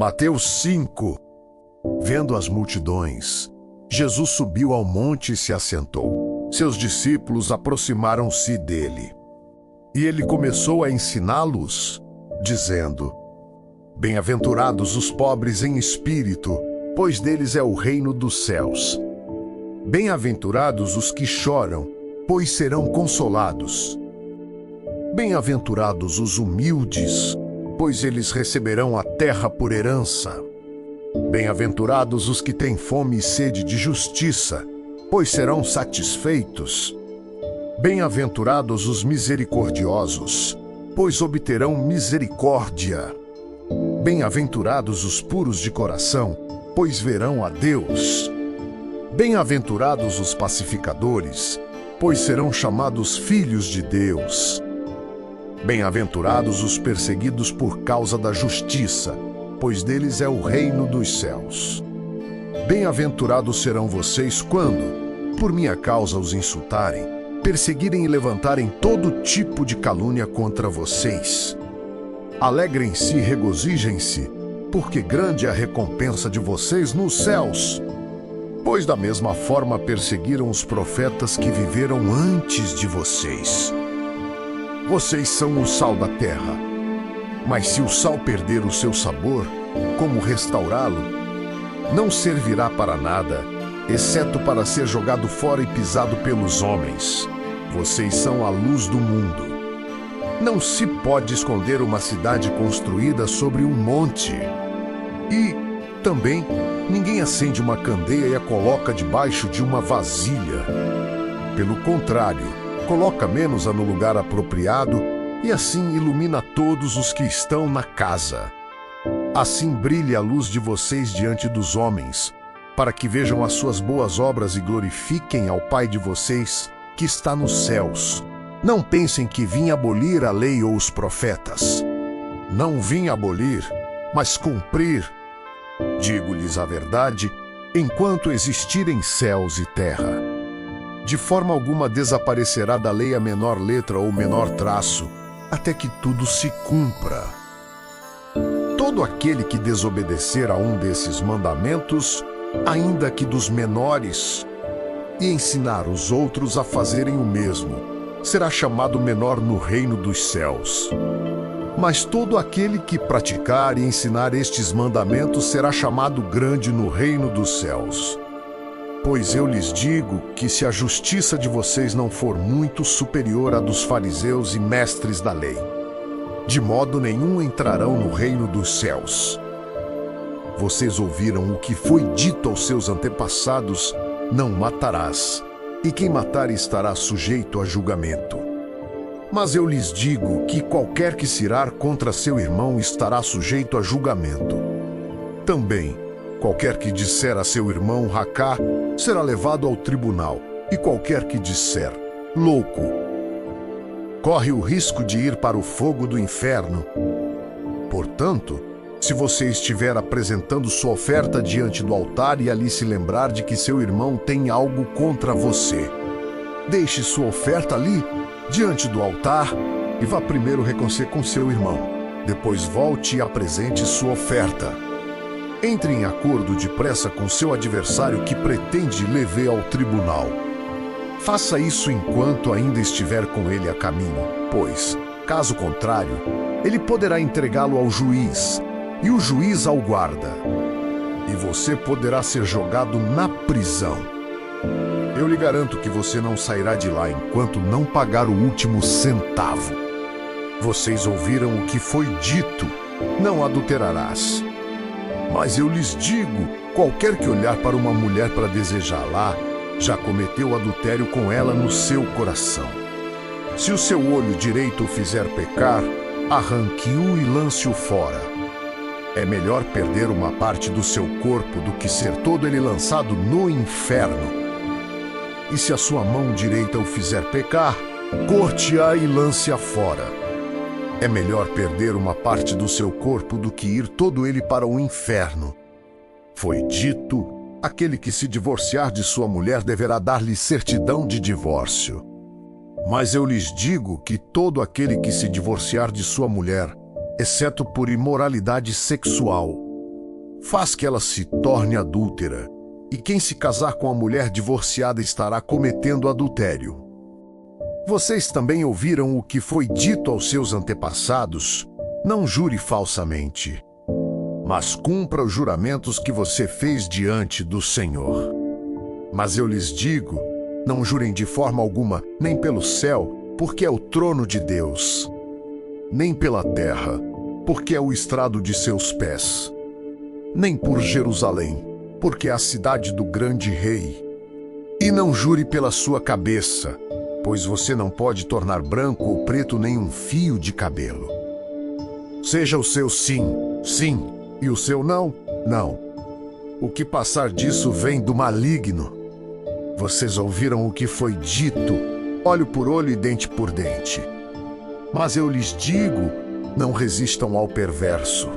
Mateus 5. Vendo as multidões, Jesus subiu ao monte e se assentou. Seus discípulos aproximaram-se dele. E ele começou a ensiná-los, dizendo: Bem-aventurados os pobres em espírito, pois deles é o reino dos céus. Bem-aventurados os que choram, pois serão consolados. Bem-aventurados os humildes, pois eles receberão a terra por herança. Bem-aventurados os que têm fome e sede de justiça, pois serão satisfeitos. Bem-aventurados os misericordiosos, pois obterão misericórdia. Bem-aventurados os puros de coração, pois verão a Deus. Bem-aventurados os pacificadores, pois serão chamados filhos de Deus. Bem-aventurados os perseguidos por causa da justiça, pois deles é o reino dos céus. Bem-aventurados serão vocês quando, por minha causa, os insultarem, perseguirem e levantarem todo tipo de calúnia contra vocês. Alegrem-se e regozijem-se, porque grande é a recompensa de vocês nos céus. Pois da mesma forma perseguiram os profetas que viveram antes de vocês. Vocês são o sal da terra. Mas se o sal perder o seu sabor, como restaurá-lo? Não servirá para nada, exceto para ser jogado fora e pisado pelos homens. Vocês são a luz do mundo. Não se pode esconder uma cidade construída sobre um monte. E, também, ninguém acende uma candeia e a coloca debaixo de uma vasilha. Pelo contrário, coloca menos-a no lugar apropriado e assim ilumina todos os que estão na casa. Assim brilhe a luz de vocês diante dos homens, para que vejam as suas boas obras e glorifiquem ao Pai de vocês, que está nos céus. Não pensem que vim abolir a lei ou os profetas. Não vim abolir, mas cumprir. Digo-lhes a verdade, enquanto existirem céus e terra. De forma alguma desaparecerá da lei a menor letra ou menor traço, até que tudo se cumpra. Todo aquele que desobedecer a um desses mandamentos, ainda que dos menores, e ensinar os outros a fazerem o mesmo, será chamado menor no reino dos céus. Mas todo aquele que praticar e ensinar estes mandamentos será chamado grande no reino dos céus. Pois eu lhes digo que se a justiça de vocês não for muito superior à dos fariseus e mestres da lei, de modo nenhum entrarão no reino dos céus. Vocês ouviram o que foi dito aos seus antepassados: não matarás, e quem matar estará sujeito a julgamento. Mas eu lhes digo que qualquer que se irar contra seu irmão estará sujeito a julgamento. Também, qualquer que disser a seu irmão racá será levado ao tribunal, e qualquer que disser louco corre o risco de ir para o fogo do inferno. Portanto, se você estiver apresentando sua oferta diante do altar e ali se lembrar de que seu irmão tem algo contra você, deixe sua oferta ali, diante do altar, e vá primeiro reconciliar com seu irmão. Depois volte e apresente sua oferta. Entre em acordo depressa com seu adversário que pretende levê ao tribunal. Faça isso enquanto ainda estiver com ele a caminho, pois, caso contrário, ele poderá entregá-lo ao juiz, e o juiz ao guarda, e você poderá ser jogado na prisão. Eu lhe garanto que você não sairá de lá enquanto não pagar o último centavo. Vocês ouviram o que foi dito: não adulterarás. Mas eu lhes digo, qualquer que olhar para uma mulher para desejá-la, já cometeu adultério com ela no seu coração. Se o seu olho direito o fizer pecar, arranque-o e lance-o fora. É melhor perder uma parte do seu corpo do que ser todo ele lançado no inferno. E se a sua mão direita o fizer pecar, corte-a e lance-a fora. É melhor perder uma parte do seu corpo do que ir todo ele para o inferno. Foi dito: aquele que se divorciar de sua mulher deverá dar-lhe certidão de divórcio. Mas eu lhes digo que todo aquele que se divorciar de sua mulher, exceto por imoralidade sexual, faz que ela se torne adúltera, e quem se casar com a mulher divorciada estará cometendo adultério. Vocês também ouviram o que foi dito aos seus antepassados: não jure falsamente, mas cumpra os juramentos que você fez diante do Senhor. Mas eu lhes digo, não jurem de forma alguma, nem pelo céu, porque é o trono de Deus, nem pela terra, porque é o estrado de seus pés, nem por Jerusalém, porque é a cidade do grande rei. E não jure pela sua cabeça, pois você não pode tornar branco ou preto nem um fio de cabelo. Seja o seu sim, sim, e o seu não, não. O que passar disso vem do maligno. Vocês ouviram o que foi dito, olho por olho e dente por dente. Mas eu lhes digo, não resistam ao perverso.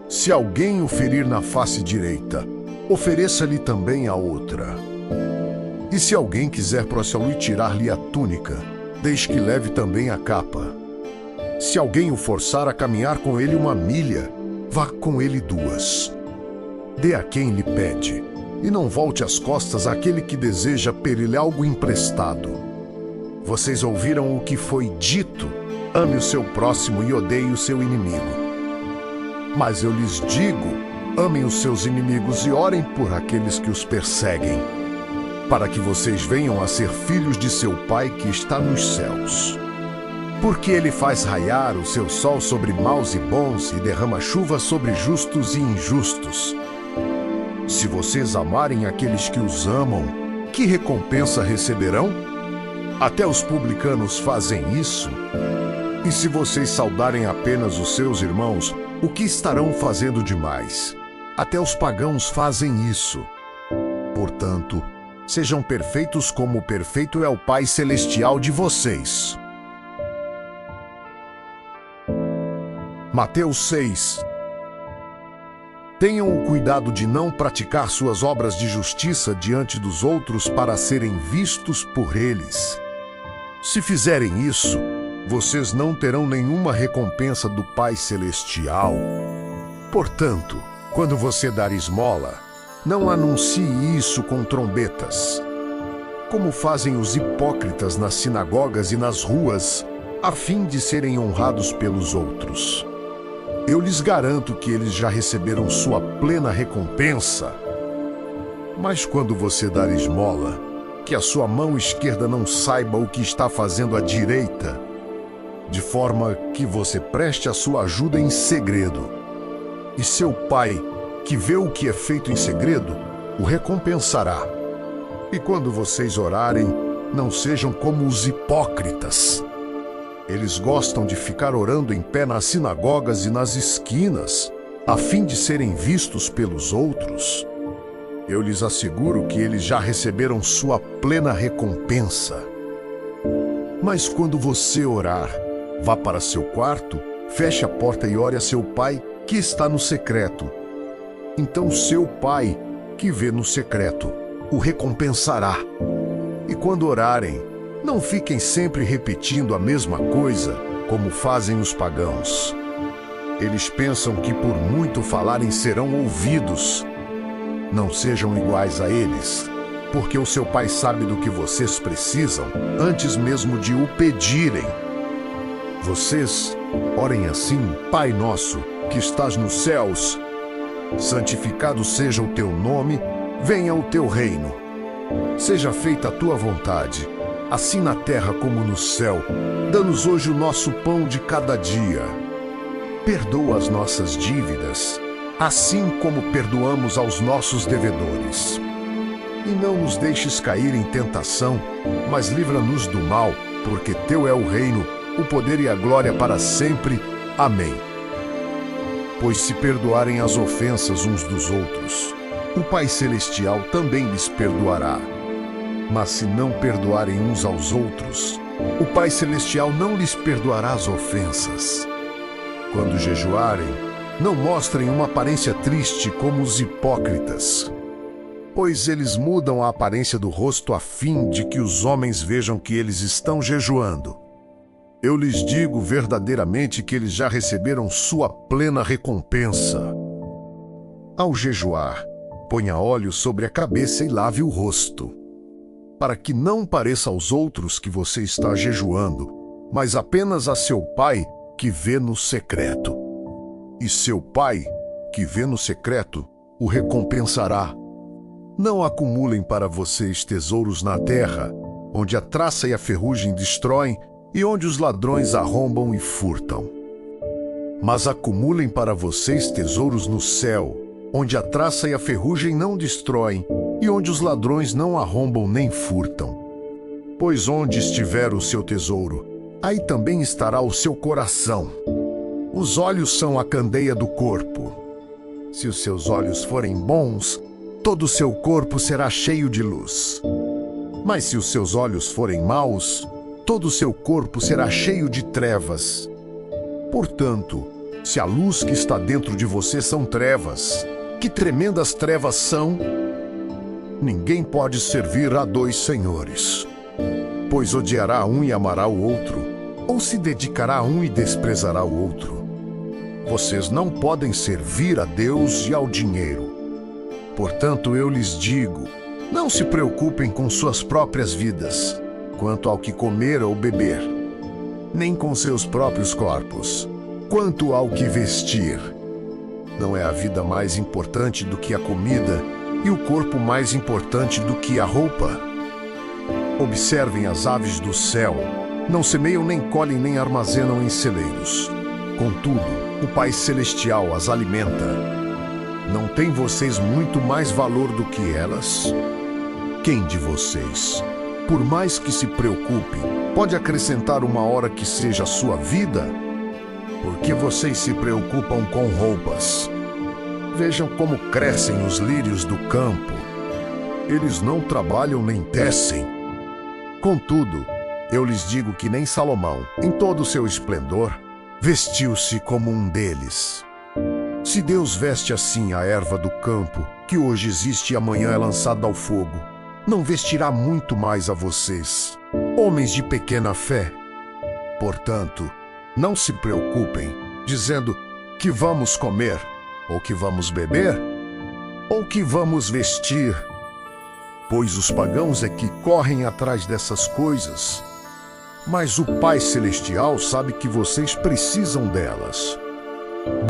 Se alguém o ferir na face direita, ofereça-lhe também a outra. E se alguém quiser procê-lo e tirar-lhe a túnica, deixe que leve também a capa. Se alguém o forçar a caminhar com ele 1 milha, vá com ele 2. Dê a quem lhe pede, e não volte as costas àquele que deseja pedir-lhe algo emprestado. Vocês ouviram o que foi dito: ame o seu próximo e odeie o seu inimigo. Mas eu lhes digo, amem os seus inimigos e orem por aqueles que os perseguem, para que vocês venham a ser filhos de seu Pai que está nos céus. Porque ele faz raiar o seu sol sobre maus e bons e derrama chuva sobre justos e injustos. Se vocês amarem aqueles que os amam, que recompensa receberão? Até os publicanos fazem isso. E se vocês saudarem apenas os seus irmãos, o que estarão fazendo demais? Até os pagãos fazem isso. Portanto, sejam perfeitos como perfeito é o Pai Celestial de vocês. Mateus 6. Tenham o cuidado de não praticar suas obras de justiça diante dos outros para serem vistos por eles. Se fizerem isso, vocês não terão nenhuma recompensa do Pai Celestial. Portanto, quando você dar esmola, não anuncie isso com trombetas, como fazem os hipócritas nas sinagogas e nas ruas, a fim de serem honrados pelos outros. Eu lhes garanto que eles já receberam sua plena recompensa. Mas quando você dar esmola, que a sua mão esquerda não saiba o que está fazendo a direita, de forma que você preste a sua ajuda em segredo. E seu Pai, que vê o que é feito em segredo, o recompensará. E quando vocês orarem, não sejam como os hipócritas. Eles gostam de ficar orando em pé nas sinagogas e nas esquinas, a fim de serem vistos pelos outros. Eu lhes asseguro que eles já receberam sua plena recompensa. Mas quando você orar, vá para seu quarto, feche a porta e ore a seu Pai, que está no secreto. Então seu Pai, que vê no secreto, o recompensará. E quando orarem, não fiquem sempre repetindo a mesma coisa, como fazem os pagãos. Eles pensam que por muito falarem serão ouvidos. Não sejam iguais a eles, porque o seu Pai sabe do que vocês precisam, antes mesmo de o pedirem. Vocês orem assim: Pai nosso, que estás nos céus, santificado seja o teu nome, venha o teu reino. Seja feita a tua vontade, assim na terra como no céu. Dá-nos hoje o nosso pão de cada dia. Perdoa as nossas dívidas, assim como perdoamos aos nossos devedores. E não nos deixes cair em tentação, mas livra-nos do mal, porque teu é o reino, o poder e a glória para sempre. Amém. Pois se perdoarem as ofensas uns dos outros, o Pai Celestial também lhes perdoará. Mas se não perdoarem uns aos outros, o Pai Celestial não lhes perdoará as ofensas. Quando jejuarem, não mostrem uma aparência triste como os hipócritas, pois eles mudam a aparência do rosto a fim de que os homens vejam que eles estão jejuando. Eu lhes digo verdadeiramente que eles já receberam sua plena recompensa. Ao jejuar, ponha óleo sobre a cabeça e lave o rosto, para que não pareça aos outros que você está jejuando, mas apenas a seu Pai que vê no secreto. E seu Pai, que vê no secreto, o recompensará. Não acumulem para vocês tesouros na terra, onde a traça e a ferrugem destroem e onde os ladrões arrombam e furtam. Mas acumulem para vocês tesouros no céu, onde a traça e a ferrugem não destroem e onde os ladrões não arrombam nem furtam. Pois onde estiver o seu tesouro, aí também estará o seu coração. Os olhos são a candeia do corpo. Se os seus olhos forem bons, todo o seu corpo será cheio de luz. Mas se os seus olhos forem maus, todo o seu corpo será cheio de trevas. Portanto, se a luz que está dentro de você são trevas, que tremendas trevas são! Ninguém pode servir a dois senhores, pois odiará um e amará o outro, ou se dedicará a um e desprezará o outro. Vocês não podem servir a Deus e ao dinheiro. Portanto, eu lhes digo, não se preocupem com suas próprias vidas, quanto ao que comer ou beber, nem com seus próprios corpos, quanto ao que vestir. Não é a vida mais importante do que a comida, e o corpo mais importante do que a roupa? Observem as aves do céu. Não semeiam, nem colhem, nem armazenam em celeiros. Contudo, o Pai Celestial as alimenta. Não tem vocês muito mais valor do que elas? Quem de vocês, por mais que se preocupe, pode acrescentar uma hora que seja a sua vida? Por que vocês se preocupam com roupas? Vejam como crescem os lírios do campo. Eles não trabalham nem tecem. Contudo, eu lhes digo que nem Salomão, em todo o seu esplendor, vestiu-se como um deles. Se Deus veste assim a erva do campo, que hoje existe e amanhã é lançada ao fogo, não vestirá muito mais a vocês, homens de pequena fé? Portanto, não se preocupem, dizendo que vamos comer, ou que vamos beber, ou que vamos vestir, pois os pagãos é que correm atrás dessas coisas. Mas o Pai Celestial sabe que vocês precisam delas.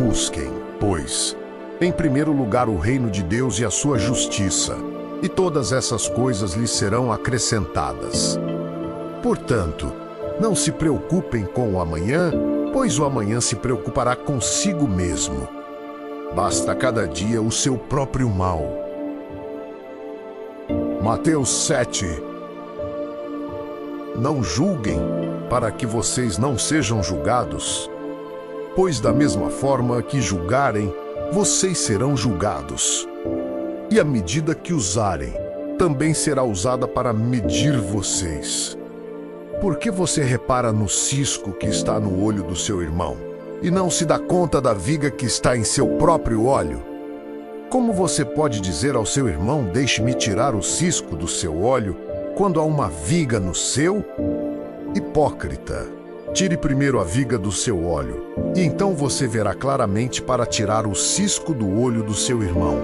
Busquem, pois, em primeiro lugar o reino de Deus e a sua justiça, e todas essas coisas lhes serão acrescentadas. Portanto, não se preocupem com o amanhã, pois o amanhã se preocupará consigo mesmo. Basta cada dia o seu próprio mal. Mateus 7. Não julguem, para que vocês não sejam julgados, pois da mesma forma que julgarem, vocês serão julgados. E a medida que usarem, também será usada para medir vocês. Por que você repara no cisco que está no olho do seu irmão, e não se dá conta da viga que está em seu próprio olho? Como você pode dizer ao seu irmão, deixe-me tirar o cisco do seu olho, quando há uma viga no seu? Hipócrita, tire primeiro a viga do seu olho, e então você verá claramente para tirar o cisco do olho do seu irmão.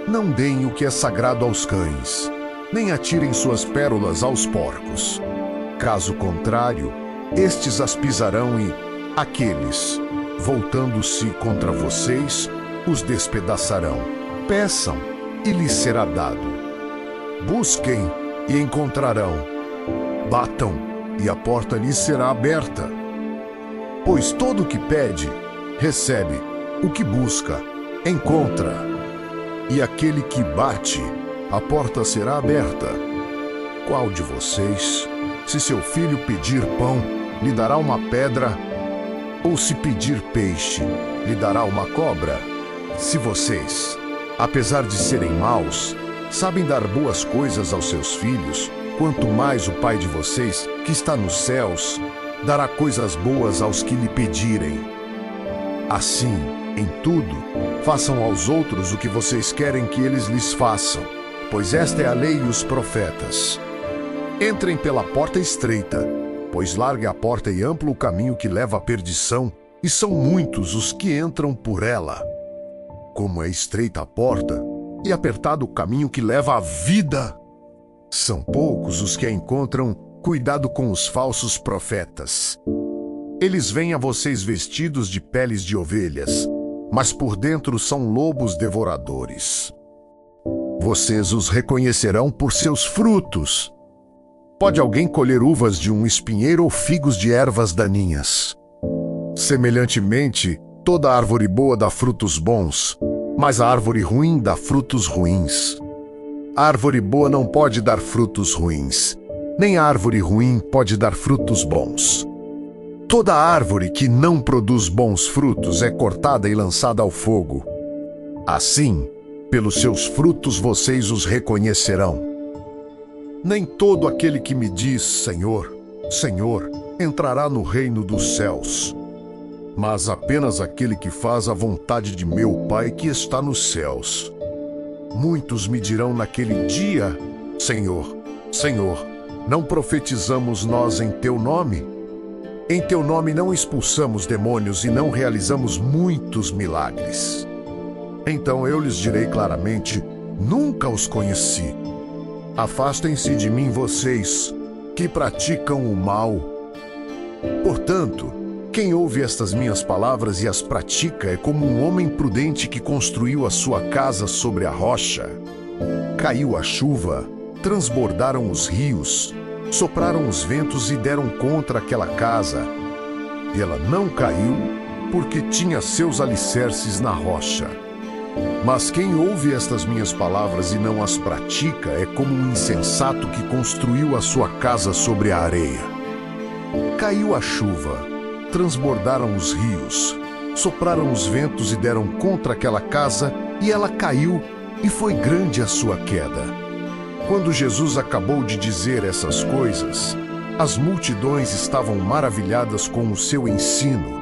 Não deem o que é sagrado aos cães, nem atirem suas pérolas aos porcos. Caso contrário, estes as pisarão e aqueles, voltando-se contra vocês, os despedaçarão. Peçam, e lhes será dado. Busquem, e encontrarão. Batam, e a porta lhes será aberta. Pois todo o que pede, recebe. O que busca, encontra. E aquele que bate, a porta será aberta. Qual de vocês, se seu filho pedir pão, lhe dará uma pedra? Ou se pedir peixe, lhe dará uma cobra? Se vocês, apesar de serem maus, sabem dar boas coisas aos seus filhos, quanto mais o Pai de vocês, que está nos céus, dará coisas boas aos que lhe pedirem. Assim, em tudo, façam aos outros o que vocês querem que eles lhes façam, pois esta é a lei e os profetas. Entrem pela porta estreita, pois larga é a porta e amplo o caminho que leva à perdição, e são muitos os que entram por ela. como é estreita a porta e apertado o caminho que leva à vida. São poucos os que a encontram. Cuidado com os falsos profetas. Eles vêm a vocês vestidos de peles de ovelhas, mas por dentro são lobos devoradores. Vocês os reconhecerão por seus frutos. Pode alguém colher uvas de um espinheiro ou figos de ervas daninhas? Semelhantemente, toda árvore boa dá frutos bons, mas a árvore ruim dá frutos ruins. A árvore boa não pode dar frutos ruins, nem a árvore ruim pode dar frutos bons. Toda árvore que não produz bons frutos é cortada e lançada ao fogo. Assim, pelos seus frutos vocês os reconhecerão. Nem todo aquele que me diz, Senhor, Senhor, entrará no reino dos céus, mas apenas aquele que faz a vontade de meu Pai que está nos céus. Muitos me dirão naquele dia, Senhor, Senhor, não profetizamos nós em teu nome? Em teu nome não expulsamos demônios e não realizamos muitos milagres. Então eu lhes direi claramente, nunca os conheci. Afastem-se de mim vocês, que praticam o mal. Portanto, quem ouve estas minhas palavras e as pratica é como um homem prudente que construiu a sua casa sobre a rocha. Caiu a chuva, transbordaram os rios, sopraram os ventos e deram contra aquela casa. E ela não caiu, porque tinha seus alicerces na rocha. Mas quem ouve estas minhas palavras e não as pratica é como um insensato que construiu a sua casa sobre a areia. Caiu a chuva, transbordaram os rios, sopraram os ventos e deram contra aquela casa, e ela caiu, e foi grande a sua queda. Quando Jesus acabou de dizer essas coisas, as multidões estavam maravilhadas com o seu ensino,